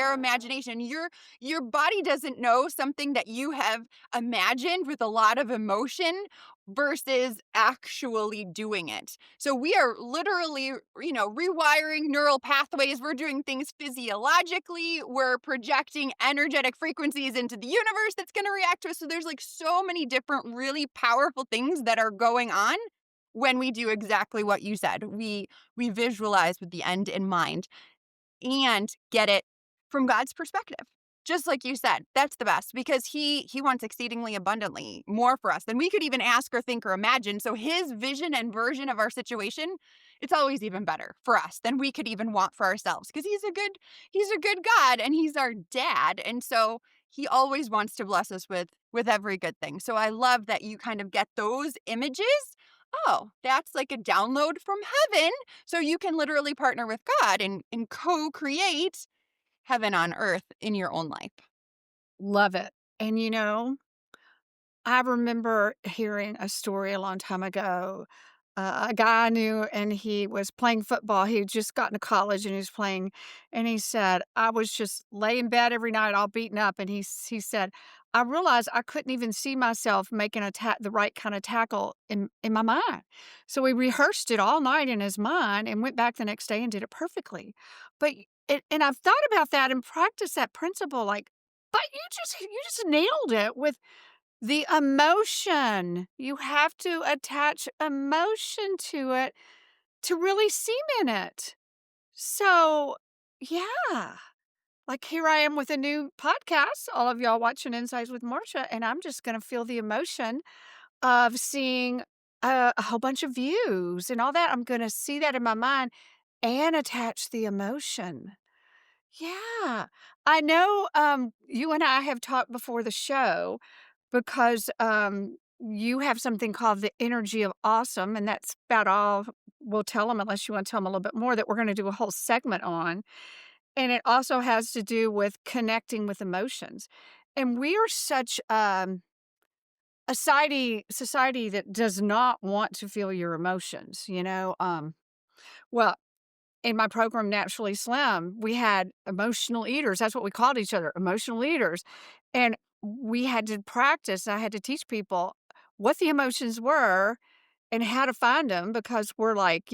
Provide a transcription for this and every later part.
their imagination. Your body doesn't know something that you have imagined with a lot of emotion versus actually doing it. So we are literally, rewiring neural pathways. We're doing things physiologically. We're projecting energetic frequencies into the universe that's going to react to us. So there's like so many different really powerful things that are going on when we do exactly what you said. We visualize with the end in mind and get it from God's perspective. Just like you said, that's the best because he wants exceedingly abundantly more for us than we could even ask or think or imagine. So his vision and version of our situation, it's always even better for us than we could even want for ourselves because he's a good God and he's our dad. And so he always wants to bless us with every good thing. So I love that you kind of get those images. Oh, that's like a download from heaven so you can literally partner with God and co-create heaven on earth in your own life. Love it. And I remember hearing a story a long time ago. A guy I knew, and he was playing football. He had just gotten to college, and he was playing. And he said, "I was just lay in bed every night, all beaten up." And he said, "I realized I couldn't even see myself making the right kind of tackle in my mind." So he rehearsed it all night in his mind, and went back the next day and did it perfectly. And I've thought about that and practiced that principle. Like, but you just nailed it with the emotion. You have to attach emotion to it to really cement it. So, yeah. Like, here I am with a new podcast, all of y'all watching Insights with Marcia, and I'm just gonna feel the emotion of seeing a whole bunch of views and all that. I'm gonna see that in my mind and attach the emotion. Yeah. I know, you and I have talked before the show because, you have something called the energy of awesome, and that's about all we'll tell them unless you wanna tell them a little bit more that we're gonna do a whole segment on, and it also has to do with connecting with emotions, and we are such, a society that does not want to feel your emotions, well, in my program, Naturally Slim, we had emotional eaters. That's what we called each other, emotional eaters. And we had to practice. I had to teach people what the emotions were and how to find them because we're like,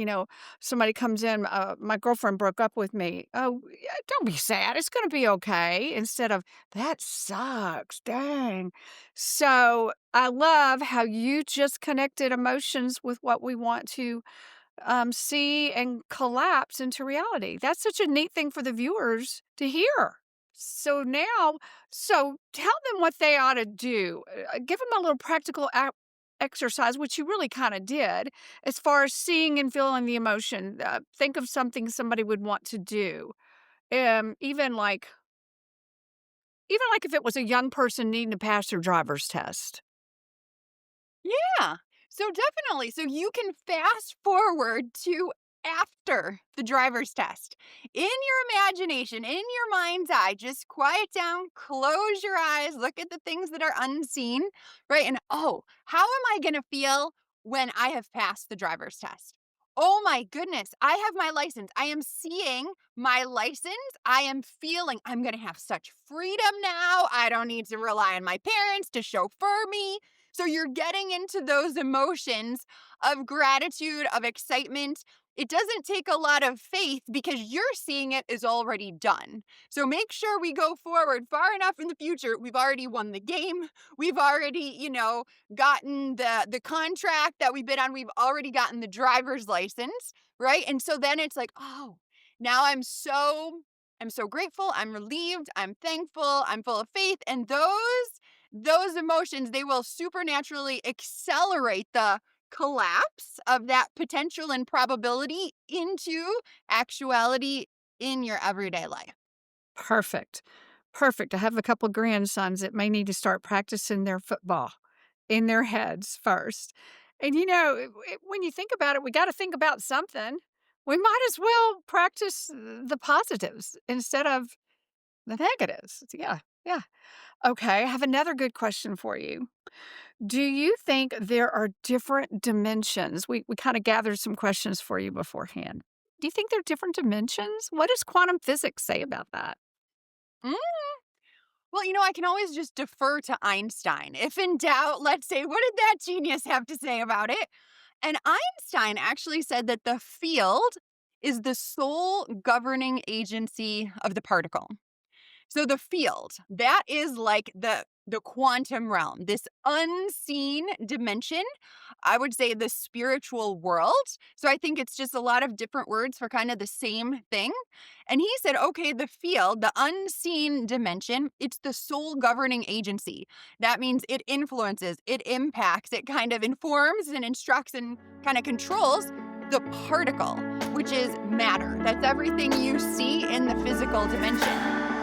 somebody comes in, my girlfriend broke up with me. Oh, yeah, don't be sad. It's going to be okay. Instead of, that sucks. Dang. So I love how you just connected emotions with what we want to see and collapse into reality. That's such a neat thing for the viewers to hear. So now, so tell them what they ought to do. Give them a little practical exercise, which you really kind of did, as far as seeing and feeling the emotion. Think of something somebody would want to do. Um, even like, even like if it was a young person needing to pass their driver's test. Yeah. So definitely. So you can fast forward to after the driver's test. In your imagination, in your mind's eye, just quiet down, close your eyes, look at the things that are unseen, right? And oh, how am I going to feel when I have passed the driver's test? Oh my goodness, I have my license. I am seeing my license. I am feeling I'm going to have such freedom now. I don't need to rely on my parents to chauffeur me. So you're getting into those emotions of gratitude, of excitement. It doesn't take a lot of faith because you're seeing it is already done. So make sure we go forward far enough in the future. We've already won the game. We've already, gotten the contract that we bid on. We've already gotten the driver's license, right? And so then it's like, oh, now I'm so grateful, I'm relieved, I'm thankful, I'm full of faith, and those emotions, they will supernaturally accelerate the collapse of that potential and probability into actuality in your everyday life. Perfect. Perfect. I have a couple grandsons that may need to start practicing their football in their heads first. And when you think about it, we got to think about something. We might as well practice the positives instead of the negatives. Yeah. Yeah. Okay. I have another good question for you. Do you think there are different dimensions? We kind of gathered some questions for you beforehand. Do you think there are different dimensions? What does quantum physics say about that? Mm. Well, I can always just defer to Einstein. If in doubt, let's say, what did that genius have to say about it? And Einstein actually said that the field is the sole governing agency of the particle. So the field, that is like the quantum realm, this unseen dimension. I would say the spiritual world. So I think it's just a lot of different words for kind of the same thing. And he said, okay, the field, the unseen dimension, it's the sole governing agency. That means it influences, it impacts, it kind of informs and instructs and kind of controls the particle, which is matter. That's everything you see in the physical dimension.